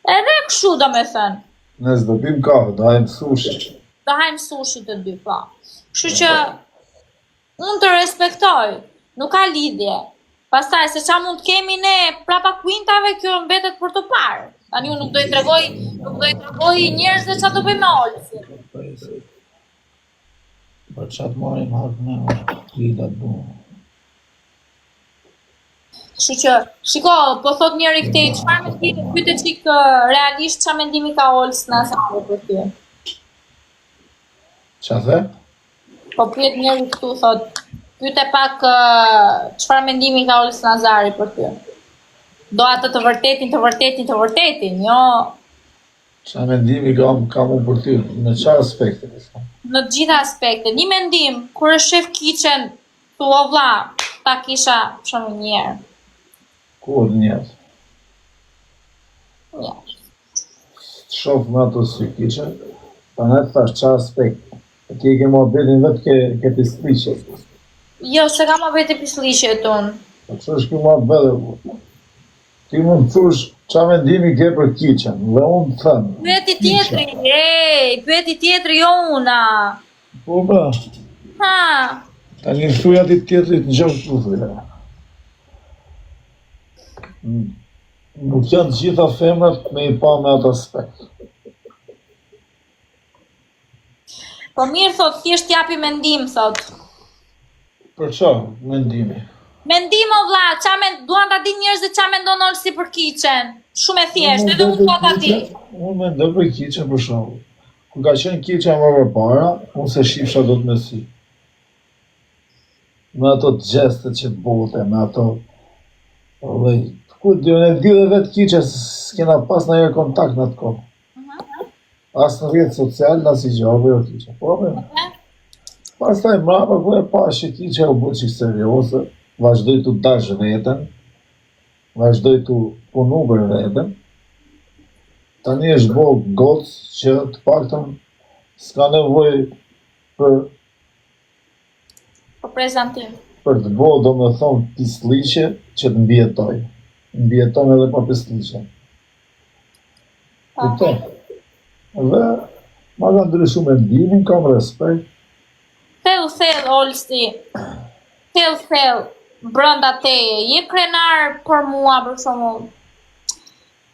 Edhe kështu do me thënë. Nëse do bim kafe, do hajmë sushi. Do hajmë sushi të dy, po. Kështu që unë të respektoj, nuk ka lidhje. Pastaj, se qa mund të kemi ne prapa kuintave, kjo mbetet për të parë. Tani unë nuk do i tregoj njerëzve qa do bëjmë olësi. Për qatë marim hakë në lidat bu. Kështu që, shiko, po thot njëri këtej, çfarë mendimi, pyete çik realisht çfarë mendimi ka Olës Nazari për ty? Qa the? Po pyet njëri këtu, thot, pyete pak çfarë mendimi ka Olës Nazari për ty? Do atë të vërtetin, jo. Qa mendimi kam unë për ty, në qa aspekte? Në të gjitha aspektet. Një mendim, kur e shef kichen, tu o vlla, ta kisha shumë njerë. Kur njerë? Njerë. Shof me ato sy kichen, pa ne të thash qa aspekt. Ti ke ma betin vetë ke pisliqe. Jo, se ka ma vete pisliqe e tonë. Po që është kjo ma bede? Ti mund të thush qa mendimi ke për kichen, dhe unë të thëmë. Pyeti tjetri, jo una. Po ba. Ha. Ta një thuj ati tjetrit në gjërë të thuj. Nuk janë gjitha femrat me i pa me atë aspekt. Po mirë, thot, thjesht japi mendim, thot. Për qa mendimi? Mendim o vlla, duan ta di njerëzit qa mendon Olsi për kichen. Shumë e thjesht, edhe unë po ta di. Unë mendoj për kichen për shembull. Kur ka qenë kichen më përpara, unë se shifsha do të me sy. Me ato të gjestet që të bote, me ato... Ku di, unë e di dhe vetë kichen, s'kena pas në herë kontakt në atë kohë. As në rrjetë social, as i gjabe o kichen. Po, pas taj mrapa, ku e pas që kichen u bërë qikë seriose, vazhdoj të dash vetën, vazhdoj të punu për vetën, tani është bo gocë që të paktën s'ka nevoj për prezantim. Për të bo, do me thonë, pisliqe që të mbjetoj. Mbjeton edhe pa pisliqe. Këto. Dhe, ma ka ndryshu mendimin, kam respekt. Thell, Olsi. Thell, brënda teje, je krenar për mua, për shembull.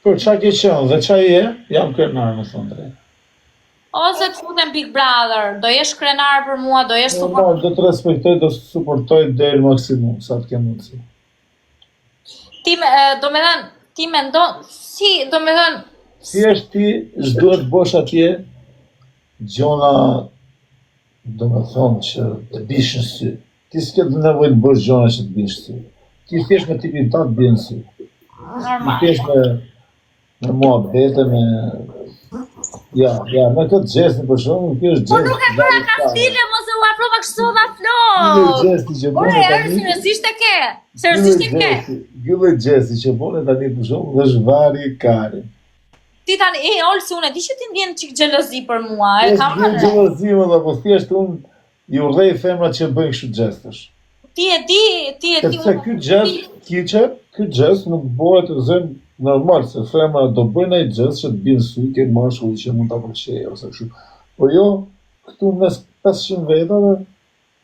Për qa ke qenë dhe qa je, jam krenar, me thonë drejt. Ose të futem Big Brother, do jesh krenar për mua, do jesh supporter. Do të respektoj, do të supportoj deri maksimum, sa të ke mundësi. Do me thënë, ti mendon, si, do me thënë... Si është ti, s'duhet bosh atje, gjona, do me thonë që të bish në sy. Ti s'ke të nevoj të bësh gjona që të bish sy. Ti thjesht me tipin ta të bje në sy. Normal. Ti thjesht me mua bete, me... Ja, me këtë gjestin për shumë, kjo është gjestin. Po nuk e bëra ka file, mos e u aprova kështu dha flok. Gjullo i gjesti që bone tani... Seriozisht e ke, seriozisht e ke. Gjullo i gjesti që bone tani për shumë, dhe shvari i kari. Ti tani, Olsi, unë e di që ti ndjen qik gjelozi për mua, e kam në në? Gjelozi më dhe, po thjesht unë i urdhej femra që bëjnë kështu gjestësh. Ti e di... Se ky gjest nuk bëhet të zënë normal, se femra do bëjnë ai gjest që të bjenë sy, ke mashkulli që mund të përqej, ose kështu. Po jo, këtu mes 500 vetave,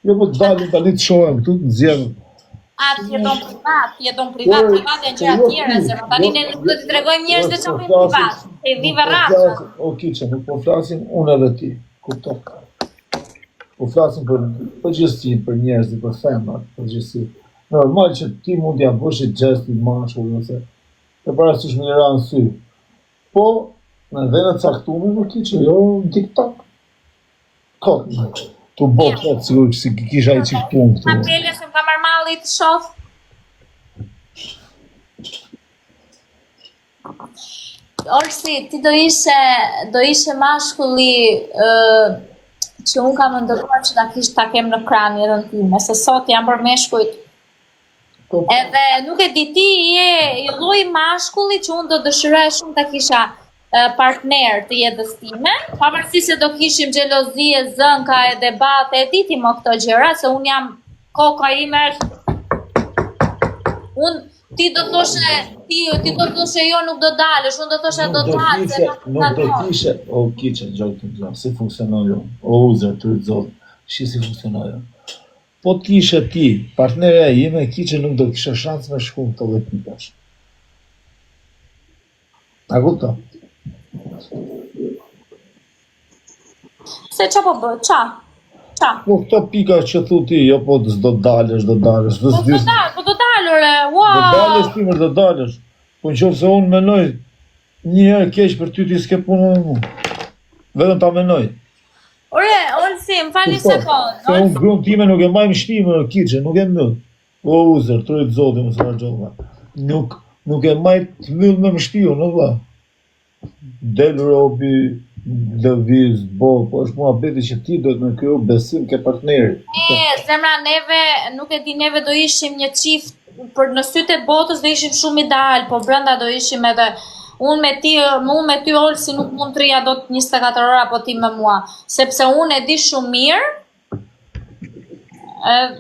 jo po të dalin tani të shohem, këtu të nxjerrën. A, ti jeton privat, privat e në gjëra tjera, se më tani ne nuk do t'i tregojmë njerëzve që bëjmë privat, e vive rrasë. O kiqe, nuk po flasim unë edhe ti, kupton. Po flasim për përgjithësi, për njerëzit, për femrat, përgjithësi. Normal që ti mund t'ja bësh i gjesti mashkull, ose të parasysh me njëra në sy. Po, në venet caktume më kiqe, jo në TikTok. Kotë, tu bo këtë sigur që si kisha i qikë punë këtu. Matele se më ka marmalli të shof. Olsi, ti do ishe mashkulli që unë kam ndërruar që ta kem në krani edhe në time, se sot jam për meshkujt. Edhe nuk e di ti i lloj mashkulli që unë do dëshiroj shumë ta kisha partner të jetës time, pavarësisht se do kishim xhelozi, zënka e debate, e diti më këto gjëra, se unë jam koka ime. Ti do thoshe, ti do thoshe jo nuk do dalësh, unë do thoshe do dalë, se Nuk do kishe, o kiqe, gjokë, si funksionon jo, o uzër, të rëzot, shi si funksionon jo. Po t'kishe ti, partnerja ime, kiqe nuk do kishe shans me shku në të dhe pikash. A kupto? Se qa po bë, qa? Po këto pika që thu ti, jo po s'do dalësh, Po do dalëre, Do dalësh ti mërë, do dalësh. Po në qofë se unë menoj, një herë keq për ty ti s'ke punë me mu. Vetëm ta menoj. Ore, Olsi, më fali sekund. Se unë grunë time nuk e majmë shtime në kiqe, nuk e mëllë. O uzër, trojtë zotë, më së rëgjohë. Nuk e majtë të mëllë me më shtiu, në vla. Del robi, lëviz, po është mua beti që ti do të me kryo besim ke partnerit. Zemra, neve, nuk e di, neve do ishim një qift, për në sytë e botës do ishim shumë ideal, po brenda do ishim edhe, unë me ty Olsi nuk mund të rria do të 24 ora, po ti me mua, sepse unë e di shumë mirë,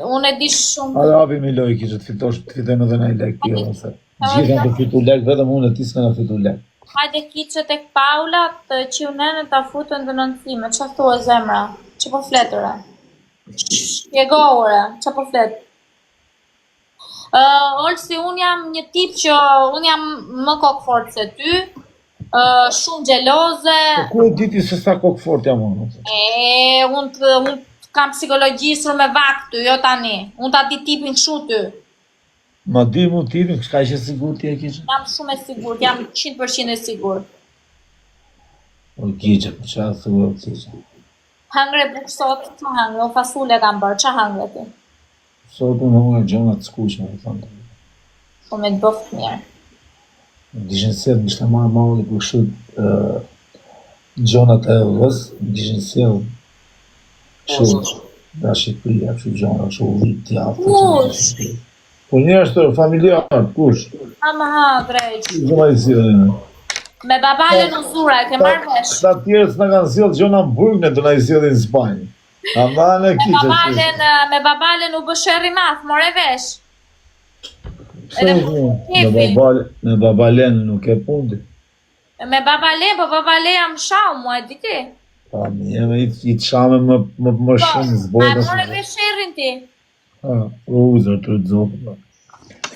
unë e di shumë... A rabi mi loj kishë të fitojnë edhe në i lek tjo, nëse. Gjitha të fitu lek, vetëm unë e ti s'ka në fitu lek. Hajde kiqe tek Paula, të qiu nene ta futën dhe nëntime, qa thua zemra? Që po fletëre? Shpjegohore, qa po fletë? Olsi, unë jam një tip që unë jam më kokë fort se ty, shumë gjeloze. Po ku e diti se sa kokë fort jam unë? Unë kam psikologjisur me vaktu, jo tani. Unë ta di tipin këshu ty. Ma di mu tipin, ka që sigur ti e kishe? Jam shumë e sigur, jam 100% e sigur. O kiqe, për qa thua o kiqe? Hangre buk sot, që hangre, o fasule kam bërë, që hangre ti? Sot unë e gjonat s'kushme, e thonë. Shumë e të bëft mirë. Dishin sjell, mishte marrë malli për kështu gjonat e vës, dishin sjell shumë nga Shqipëria, kështu gjona, kështu ullit tjaftë. Kush? Po njerëz familjar, kush? Ama ha, drejq. Gjona i sjellin. Me babale në zura, e ke marrë vesh. Këta tjerës nga kanë sjell gjona në Burg, ne do na i sjellin në Spanjë. Ama në kiqe. Me babalen u bësherri math, more vesh. Me babalen nuk e pundi. Me babalen, po babale jam shau, mua e di ti. Pa, jeme i të shame më shumë zbojnë. A more vesh sherrin ti? Po uzër të rëzotë.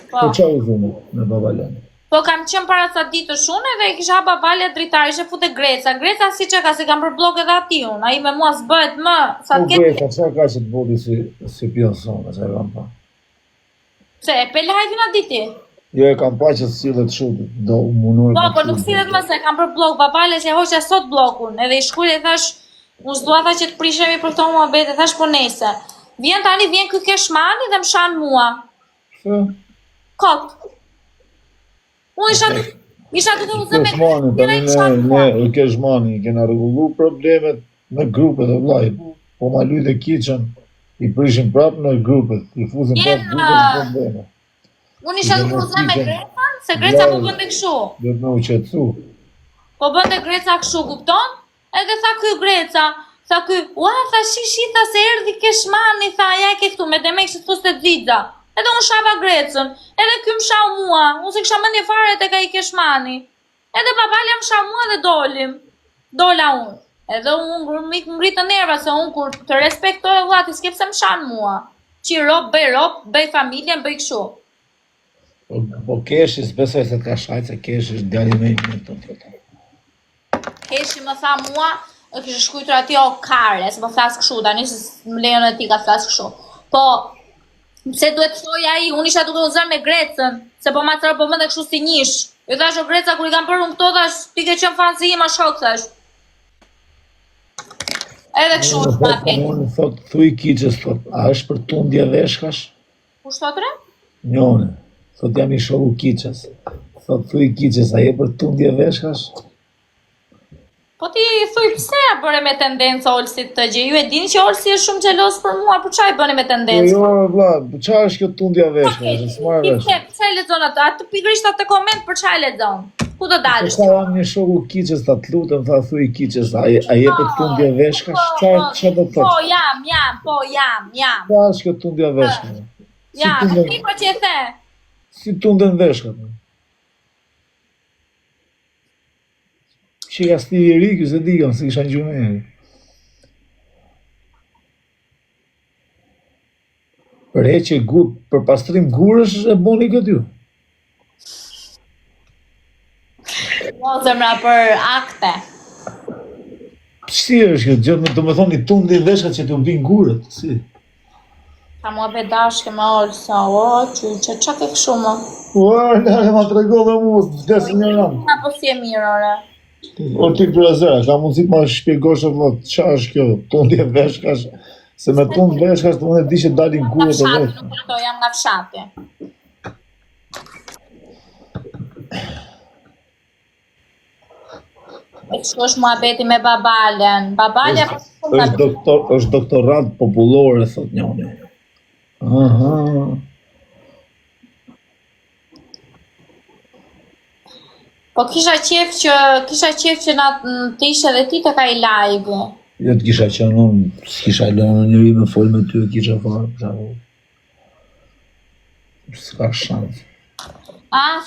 Po qa uzënë me babalen? Po kam qenë para sa ditësh unë edhe kisha babale dritare, ishe fute Greca. Greca si që ka, se kam për blog edhe ati unë, a i me mua s'bëhet më. Po Greca, qa ka që të bodi si pjësone, që e kam pa? Se, pe lajvin a diti? Jo, e kam pa që s'illet shumë, do munur... Po nuk s'illet më se, kam për blog, babale që e hoqja sot blogun, edhe i shkuj dhe thash, unë s'dua tha që të prishemi për këto mua bete, thash po nese. Vjen tani, vjen kë keshmani dhe më shanë mua. Se? Kot. Unë isha të të uzë me Keshmani, tani ne keshmani, kena regullu problemet në grupet e vlajt. Po ma luj dhe kiqen, i prishim prap në grupet, i fuzim prap grupet në probleme. Unë isha të uzë me Greca, se Greca po bënde këshu. Dhe të me u qetsu. Po bënde Greca këshu, kupton? Edhe tha ky Greca, tha ky, ua, tha shishi, tha se erdi keshmani, tha ja e ke këtu, me demek që të fuste dzidza. Edhe unë shava Grecën, edhe ky më shau mua, unë se kësha mëndje fare të ka i keshmani. Edhe babalja më shau mua dhe dolim, dola unë. Edhe unë më ngritë nerva, se unë kur të respektoj e vlati, s'ke pse më shanë mua. Qi ropë, bëj familjen, bëj këshu. Po keshi, s'besoj se t'ka shajt, se keshi është djali me i më të të të. Keshi më tha mua, e kishë shkujtur ati o kare, se po flasë këshu, tani se më lejon e ti ka flasë këshu. Po, pse duhet të thoj ai, unë isha duke u zërë me Grecën, se po ma të rëpë mënde kështu si njish. Jo thash o Greca, kur i kam përru më këto, thash, ti ke qenë fanë si ima shok, thash. Edhe kështu është ma peti. Unë thot, thuj kiqës, thot, a është për tundje veshkash? Ku shtotre? Njone, thot jam i shoku kiqës. Thot, thuj kiqës, a je për tundje veshkash? Po ti thuj pse ja bëre me tendencë Olsit të gjë? Ju e dini që Olsi është shumë xhelos për mua, për çfarë bëni me tendencë? Jo, vlla, çfarë është kjo tundja veshkash? S'marr vesh. Pse lexon atë pikërisht atë koment për çfarë lexon? Ku do dalësh? Sa jam një shoku kiqës, ta të lutem, tha thuj kiqës, a je për tundje veshkash? Çfarë do të thotë? Po jam. Çfarë është kjo tundja veshkash? Ja, ti po që e the. Si tunden veshkat. Që ka stili i ri, ky se di kam, se kisha gjumë e herë. Për heqje gur, për pastrim gurësh e boni këtë ju? Jo, zemra për akte. Si është këtë gjë, do me thoni tundi veshkat që t'u bin gurët, si? Ka mua be dashke me Olsa, o, që qa ke këshu më? Ua, lërë ma të regove mu, vdesë një ramë. Na po si e mirë, ore. O ti Brazera, ka mundësi ma shpjegosh e vëllë, qa është kjo, tundi e veshkash, se me tundi veshkash të më e di që dalin gurët e veshkash. Nuk këto, jam nga fshati. E kështu është muhabeti me babalen. Babalja Është doktorat popullore, thot njëri. Aha. Po kisha qef që na të ishe dhe ti të ka i live. Jo të kisha qenë unë, s'kisha lënë njëri me folë me ty, kisha farë, për shembull. S'ka shans.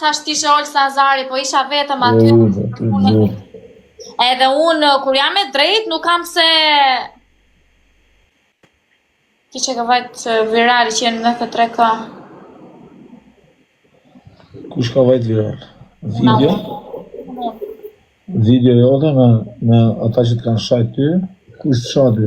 Thash t'ishe Olsa Azari, po isha vetëm aty. Edhe unë, kur jam e drejt, nuk kam se... Kishe ka vajt virali që jenë në këtë 3K. Kush ka vajt viral? Video? Video jote me ata që të kanë shajt ty? Kush të shajt ty?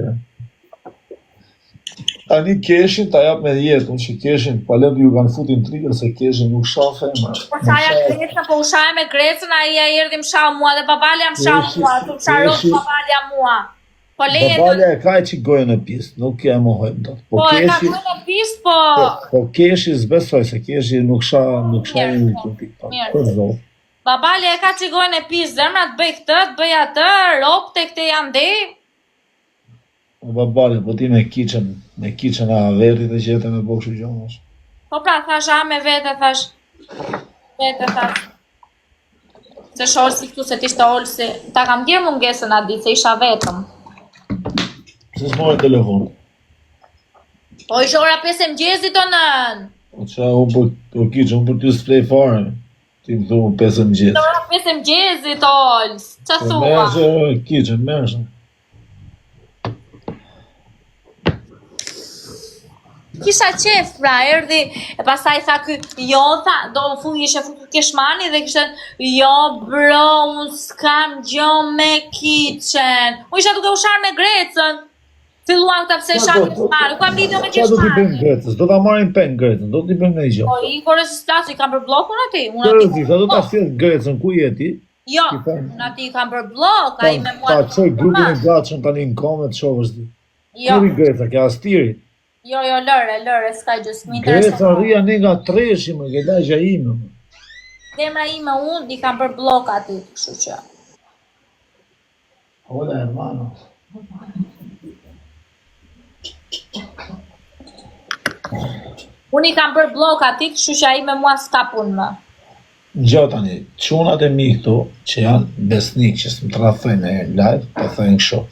Tani Keshin ta jap me jetën, që Keshin palët ju kanë futin trigger se Keshin nuk shafe ma. Po shaja Grecën, po ushaja me Grecën, aja erdhi më shau mua dhe babalja më shau mua, të më sharot babalja mua. Po leje babalja e ka e që gojën e pistë, nuk e mohojmë dot. Po e ka gojën e pistë, po... Po Keshi zbesoj se Keshi nuk sha një të TikTok. Mirë. Babalja e ka që gojën e pistë, zemra të bëj këtë, të bëj atë, ropë të këte janë dhe... Babale, po ti me kiqen a averit e gjete me bëkshu gjonash. Po pra, thash a me vete, thash. Se shorsi këtu se t'ishte Olsi. Ta kam djerë mungesën a ditë, se isha vetëm. Se s'more telefon. Po isha ora 5 e mëngjezit o nën. Po qa, unë për ty s'plej fare. Ti më thumë 5 e mëngjezit. Ora 5 e mëngjezit, Ols. Qa thua? Mershë. Kisha qef, pra, erdi, e pasaj tha ky, jo, tha, do më fundi ishe futur Keshmani dhe kishte, jo, bro, unë s'kam gjo me kitchen. Unë isha duke u sharë me Grecën. Filluan këta pse sharë Keshmani, ku kam lidio me Keshmani. Qa do t'i bëjmë Grecës? Do t'a marim pen Grecën, do t'i bëjmë në i gjo. Po, i kore si s'plasi, i kam për blokun ati. Kërëzi, sa do t'a fjellë Grecën, ku jeti? Jo, unë ati i kam për blok, a i me mua. Ta qoj grupin e gatshëm tani në komet, shovës di. Jo. Kuri Greca, kja astiri. Jo, lëre, s'ka gjusë, më Greca interesant. rria një nga treshi, më ke lagja ime. Demra ime unë, i kam për blok ati, kështu që. Hola, hermano. Unë i kam për blok ati, kështu që a i me mua s'ka punë më. Gjotani, qunat e mi këtu, që janë besnik, që s'më të rafojnë e live, të thëjnë kësho.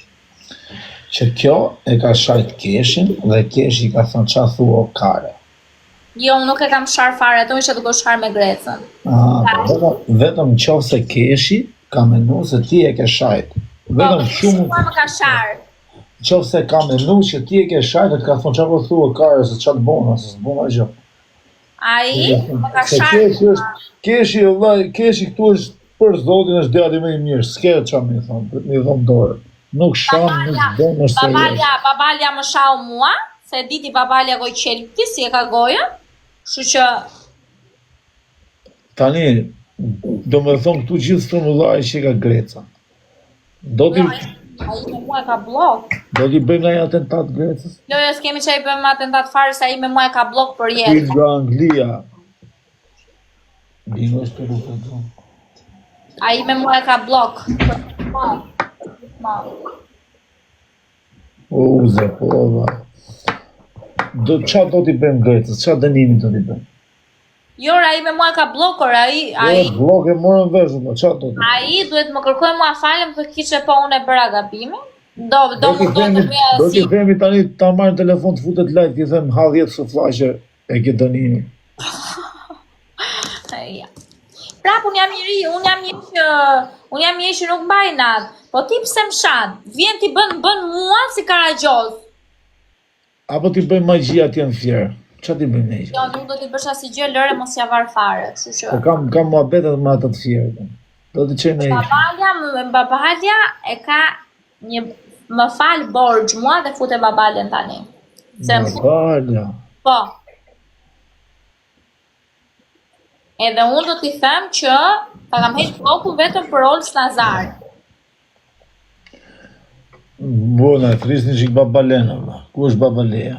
Që kjo e ka shajt Keshin dhe Keshi ka thënë qa thua o kare. Jo, unë nuk e kam sharë fare, ato ishe duke sharë me Grecën. Vetëm qofë se Keshi ka menu se ti e ke shajt. Vetëm shumë... Po, më ka sharë. Qofë se ka menu që ti e ke shajt, e ka thënë qa po thua o kare, se qa të bona, se s'bona gjë. A i, më ka sharë. Keshi këtu është për zotin është djati me i mirë, s'ke qa mi thonë dorë. Nuk shanë, nuk do në serios. Babalja më shau mua, se diti babalja goj qelpti, si e ka goja, shu që... Tani, do me thonë këtu gjithë strumullaj që ka Greca. Do t'i... A i me mua e ka blok. Do t'i bëjmë nga i atentat Grecës? Jo, s'kemi që i bëjmë atentat fare, se a i me mua e ka blok për jetë. Ti nga Anglia. Dino është të rukë të zonë. A i me mua e ka blok. O, uze, po, qa do t'i bëjmë Grecës? Qa dënimi do t'i bëjmë? Jo, a i me mua e ka blokër, a i... Blok e morën veshën, qa do t'i bëjmë? A i duhet më kërkoj mua falem të kishe po unë e bëra gabime. Do më do të bëja si... Do t'i themi tani ta marrë telefon të futet live, t'i them ha 10 suflaqe e ke dënimi. ja. Prap, unë jam një që nuk mbaj natë, po ti pse më shan, vjen ti bën mua si Karagjoz. Apo ti bëjmë magjia atje në fjerë? Qa ti bëjmë ne? Jo, nuk do t'i bësh asnjë gjë, lëre mos ja var fare, kështu që. Po kam muhabetet me ata të fjerë. Do t'i qenë ai. Babalja e ka një më fal borxh mua dhe fute babaljen tani. Se më fut. Babalja. Po. Edhe unë do t'i them që ta kam heq blokun vetëm për Olc Nazar. Bona, frisni çik babalen, valla. Ku është babaleja?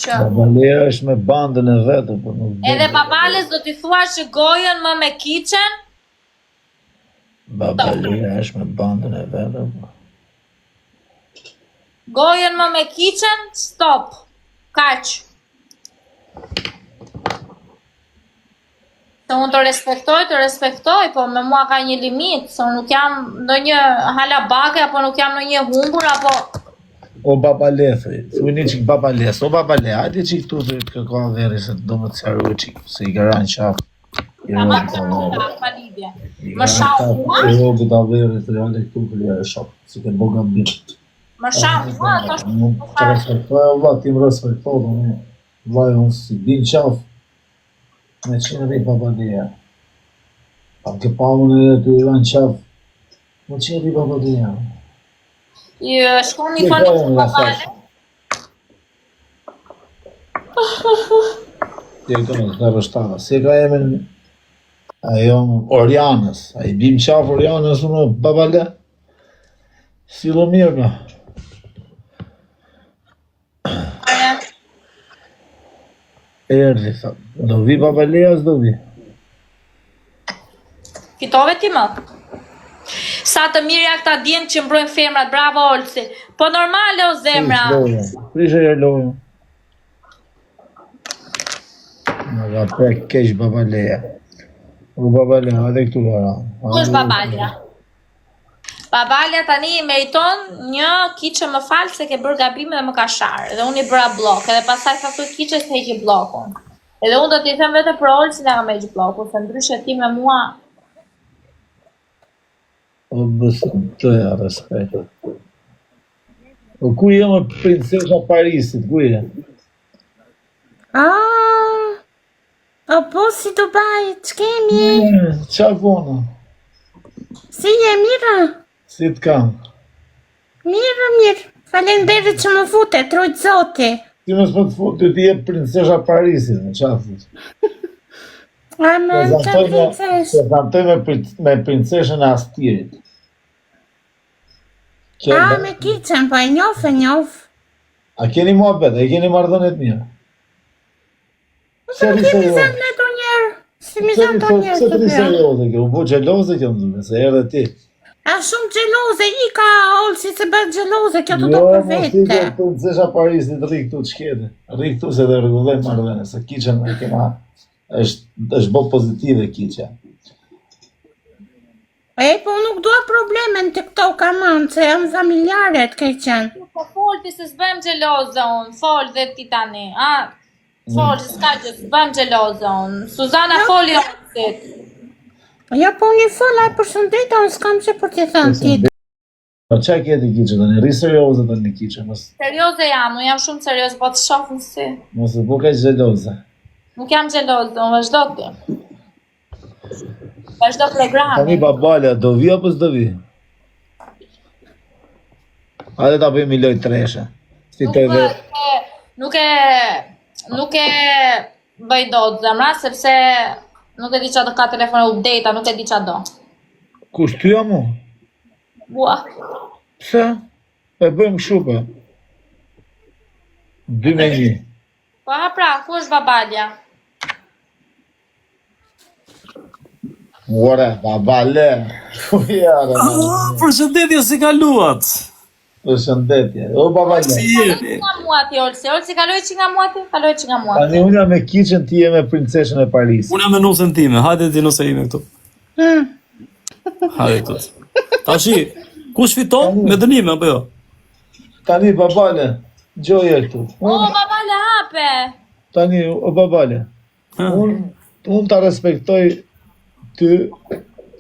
Babaleja është me bandën e vetë, po nuk. Edhe babales do t'i thua që gojën më me kiçen? Babaleja është me bandën e vetë, po. Gojën më me kiçen, stop. Kaq. Se unë të respektoj, po me mua ka një limit, se unë nuk jam ndonjë halabake, apo nuk jam ndonjë humbur, apo... O babale, thuj qik babales, o babale, hajde qik tu të kërka veri, se do më të sjaru qik, se I gara në qafë. Ka ma të shkura, pa lidhje. Më shau mua? I robi ta veri, të jale këtu për jare shapë, si ke boga bim. Më shau mua, të është Nuk të respektoj, vla, ti më respektoj, vla, unë si din qafë, me qenë rej babaleja. Pa ke pamën e të i ranë qafë, me qenë rej babaleja. Shkon një fënë të babale. Ti e kënë të rështara. Se ka emin ajo Orianës. A I bim qafë Orianës unë babale. Silo mirë ka. Erdi, tha. Do vi babaleja, s'do vi. Fitove ti më? Sa të mirë këta djenë që mbrojnë femrat, bravo Olci. Po normale o zemra. Prishe e lojë. Në ga prek kesh babaleja. O babaleja, edhe këtu lora. Ku është babalja? Babalja tani meriton një kiqe më falë se ke bërë gabime dhe më ka sharë. Dhe unë I bëra blok. Edhe pasaj ka thuj kiqe se heqi blokun. Edhe unë do t'i them vete për Olci dhe kam heqi blokun. Se ndryshe ti me mua... O bësëm të ja respekt. O ku je më princesha Parisit, ku je? O po si Dubai, ç'kemi? Qa bona? Si je mirë? Si t'kam? Mirë. Falenderit që më fute, trojt zoti. Ti mos më të futë, ti je princesha Parisit, në qa futë? A më të princesh? Se zantoj me princeshën e Astirit. A me kiqen, po e njof. A keni muhabet, a keni marrëdhënie të mira? Se kemi zënë ne të njerë. Si mi zënë të njerë Se të të bërë. serioze kjo, u bo gjeloze kjo më dhume, se erdhe ti. A shumë gjeloze, I ka Olci se bëtë gjeloze, kjo të do Jo, për mos ti vete. ke princesha Parisit, rri këtu të shkete. Rri këtu se dhe rregullojmë marrëdhënie, se kiqen e kema, është bo pozitive kiqja. E, po nuk dua problemen të këto kamon, se janë familjare të kej qenë. Po fol ti se s'bëm xheloze unë, fol dhe ti tani, a? Fol, s'ka gjë, s'bëm xheloze unë. Suzana foli Olcit. Ja, po një fola e përshëndeta, unë s'kam që për t'i thënë ti. Po qa kjeti kiqe të një, rri serioze të një kiqe, Serioze jam, unë jam shumë serioz, po të shofën si. mos e buka gjeloze. Nuk jam xheloze, unë vazhdo ti. Vazhdo Tani programin. babalja, do vi apo s'do vi? Hajde ta bëjmë i loj treshe. Nuk e bëj dot zemra, sepse nuk e di qa do ka telefon update-a, nuk e di qa do. Kush ty jam mu? Bua. Pse? E bëjmë shupe. 2-1. Po ha pra, ku është babalja? Ore, babale. Ujare. Përshëndetje si kaluat. Përshëndetje. O babale. Si jeni? Nga mua ti, Olsi. Olsi, kaloj që nga mua ti? Kaloj që nga mua. Tani unë jam me kiqen, ti je me princeshën e Parisit. Unë jam me nusën time, hajde ti nëse jemi këtu. Hajde këtu. Tashi, kush fiton me dënime apo jo? Tani babale, gjoje këtu. O, babale hape! Tani, o babale. Ha? Unë unë ta respektoj ty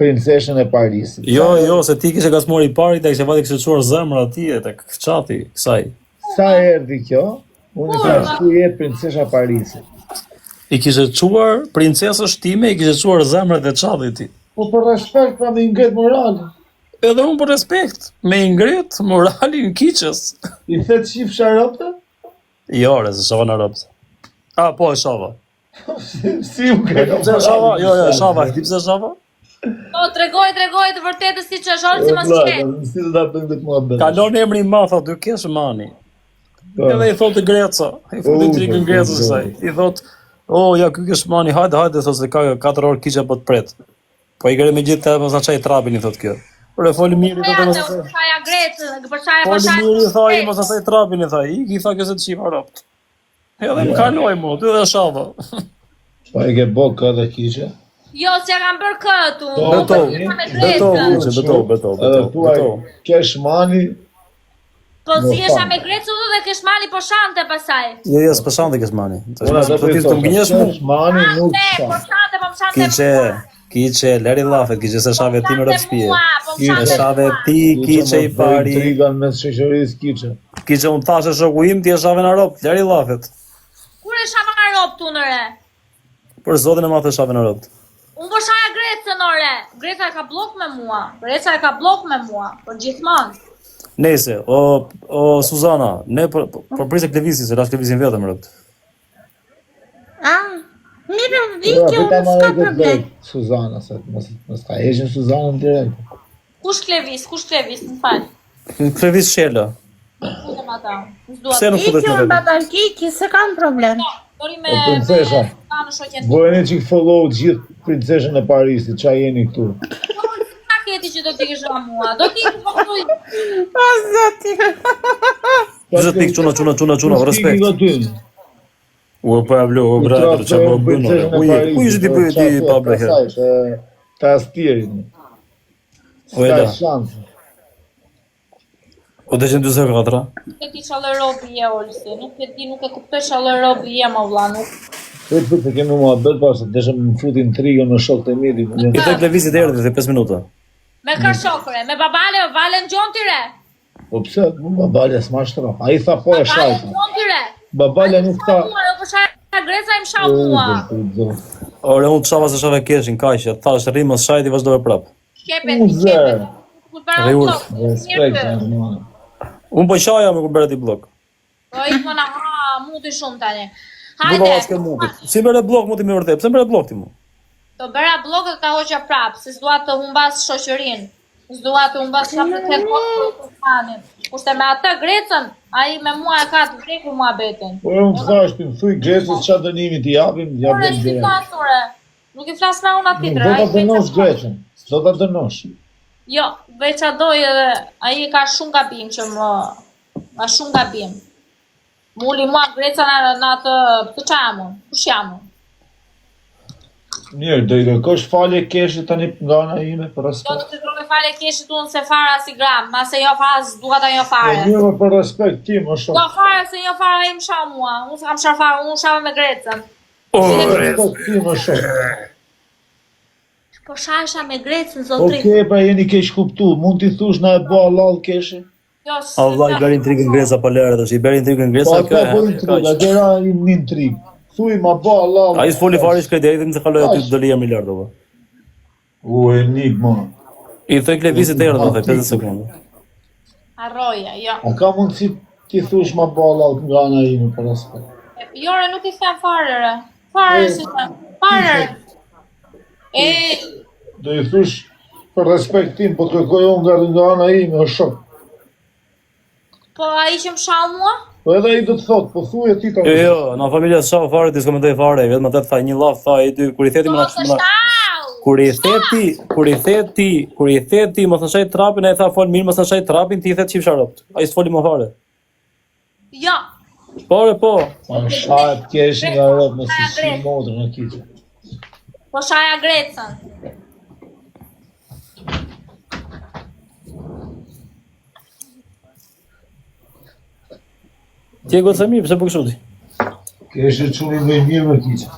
princeshën e Parisit. Jo, se ti kishe gasmori i pari, ta kishe vati kishe çuar zemra atij tek çati kësaj. Sa erdhi kjo? Unë i thash ku je princesha e Parisit. I kishe çuar princesës time, i kishe çuar zemrat e çatit ti. Po për respekt pra me ngret moralin. Edhe unë për respekt, me ingrit moralin kiqës. I the çifsha ropte? Jo, re, se shava në ropt. Po, e shava. Si u ke? Pse e shava? Jo, e shava. Ti pse e shava? Po, tregoj të vërtetës si që është si mos qenë. Si do ta bëjmë këtë muhabet? Kalon emri i madh aty kesh mani. Edhe i thotë Greca, i thotë trikën Grecës saj. I thotë, ja ky kesh mani, hajde, thotë se ka 4 orë kiqja po të pret. Po i gjerë me gjithë mos na çaj trapin, i thotë kjo. Por e foli mirë, thotë mos. Çaja Grecë, për çaja Foli mirë, i thaj mos na çaj trapin, i thaj. I tha kjo se të shifa ropt. Edhe më kaloj mo, ty dhe shava. Po e ke bok edhe kiqe? Jo, s'ja kam bërë këtu. Beto. Kesh mani. Po si esha me Grecë dhe Keshmani po shante pasaj. Jo, s'pashante Keshmani. Ora do të të ngjesh mu. Keshmani nuk Po shante, po më shante. Kiqe, leri llafet, kiqe se shave ti me rëpspije. Kiqe shave ti, kiqe i pari. Intrigan mes shoqërisë kiqe. Kiqe unë thashe shoku im, ti e shave në ropt, leri llafet. Kur e shava në ropt tu nëre? Për zotin e matë e shave në ropt. Unë po shaja Grecën ore. Greca e ka blok me mua. Për gjithmonë. Nese, o Suzana, ne për prise klevisi, se lash klevisin vetëm ropt. Mirë, ikë unë s'ka problem. Suzana, se mos ta heqin Suzanën direkt. Kush klevis, më fal. Klevis shela. Futem ata. Pse nuk futet Ikë unë vetëm? batalkiki, se kam problem. Dori O princesha, në shoqen. bëheni çik follow gjithë princeshën e Parisit, ç'a jeni këtu? Sa keti që do t'i kesh mua? Do t'i votoj. O zoti. 20 pikë çuna, respekt. U Pablo, o brother, ç'a po bën? Ku ishte ti bëj ti Pablo herë? Ta stirin. Ojda. Shans. O të qenë 24? Nuk e ti çallë robi je Olsi. Nuk e kuptoj çallë robi je më vlla, nuk. Vetë të kemi muhabet pas, desha më futin intrigën në shokët e mi. I të televizit erdhi te 5 minuta. Me kërshokre, me babale, valen gjon ti re. Po pse? Babale s'mashtro. Ai tha po e shajt. Gjon ti re. Babale nuk tha. Po shaja Greca im shau mua. Ore, unë të shava se shave keshin, kaqe, thash rrim mos shajti vazhdove prap. Shkepet. Kur para Dhe u urt. Respekt, normal. Unë po shaja me kur bëre ti blok. Po i thona, muti shumë tani. Bulla Hajde. s'ke mutit. Si bëre blok muti me vërtet? Pse bëre blok ti mu? Do bëra blokët ka hoqja prap, se s'dua të humbas shoqërinë. S'dua të humbas kapitetin e Kurse me atë Grecën, ai me mua e ka të vrekur muhabetin. Po unë thash ti thuj Grecës ç'a dënimi t'i japim, ja Ore, bën si gjë. pasore. Nuk i flas me unë aty Do ta dënosh Grecën. Do ta dënosh. Jo, veç a doj edhe ai ka shumë gabim që ka shumë gabim. Muli mua Greca në atë të çamun. Kush jam unë? Mirë, do i kërkosh falje keshit tani nga ana ime për Jo respekt. të të kërkoj fare keshit unë se fara si gram, ma se jo fara s'dua ta jo fare. Mirë për respekt ti më shumë. Jo fare se jo fare im shau mua, unë s'kam shau fare, unë shau me Grecën. Respekt ti më shumë. Po shasha me Grecën, zotri. Okej, pra jeni keq kuptu. Mund t'i thush na e bë halal keshi? Jo, Allah i beri intrigën Greca pa lere tash, i beri intrigën Po Greca atë po intriga, dera i një intrig. Thuj ma bë halal. Ai s'foli fare shkret deri të kaloj aty do lija miliard apo. Enigma. I thoj klevisit erdhi, thoj 50 sekonda. Harroja, jo. A ka mundësi ti thush ma bë halal nga ana ime për respekt? Jore, nuk i them fare, re. Fare si them. Fare. Do i thush për respekt tim, po të kërkoj unë nga ana ime, o shok. Po ai që më shau mua? Po edhe ai do të thot, po thuaj ti tani. Jo, në familja s'ka fare, ti s'komentoj fare, vetëm atë tha një llaf, tha ai dy, kur i theti më na. Kur i theti mos na shaj trapin, ai tha fol mirë mos na shaj trapin, ti i thet çifsha ropt. Ai s'foli më fare. Jo. Po. Po shahet kesh nga rrot me si modër në kiçë. Po shaja Grecën. Ti e goca mirë, pse po kështu ti? Kesh e çunin më mirë me kiçë.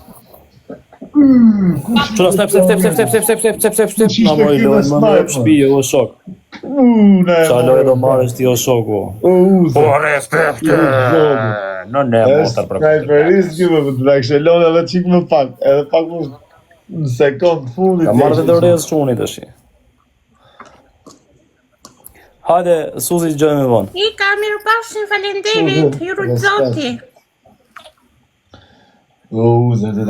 Çuna step. Na mori lojën, më në shtëpi o shok. Sa lojë do marrësh ti o shoku? Po respekt. Në ne mota për. Sniperis që më të lakshë lojë edhe çik më pak, edhe pak më në sekond fundit. Ka marrë të rrezë çuni tash. Hajde, Suzi gjojmë vonë. Ika, mirupafshim, faleminderit, ju rujt zoti. Zoti.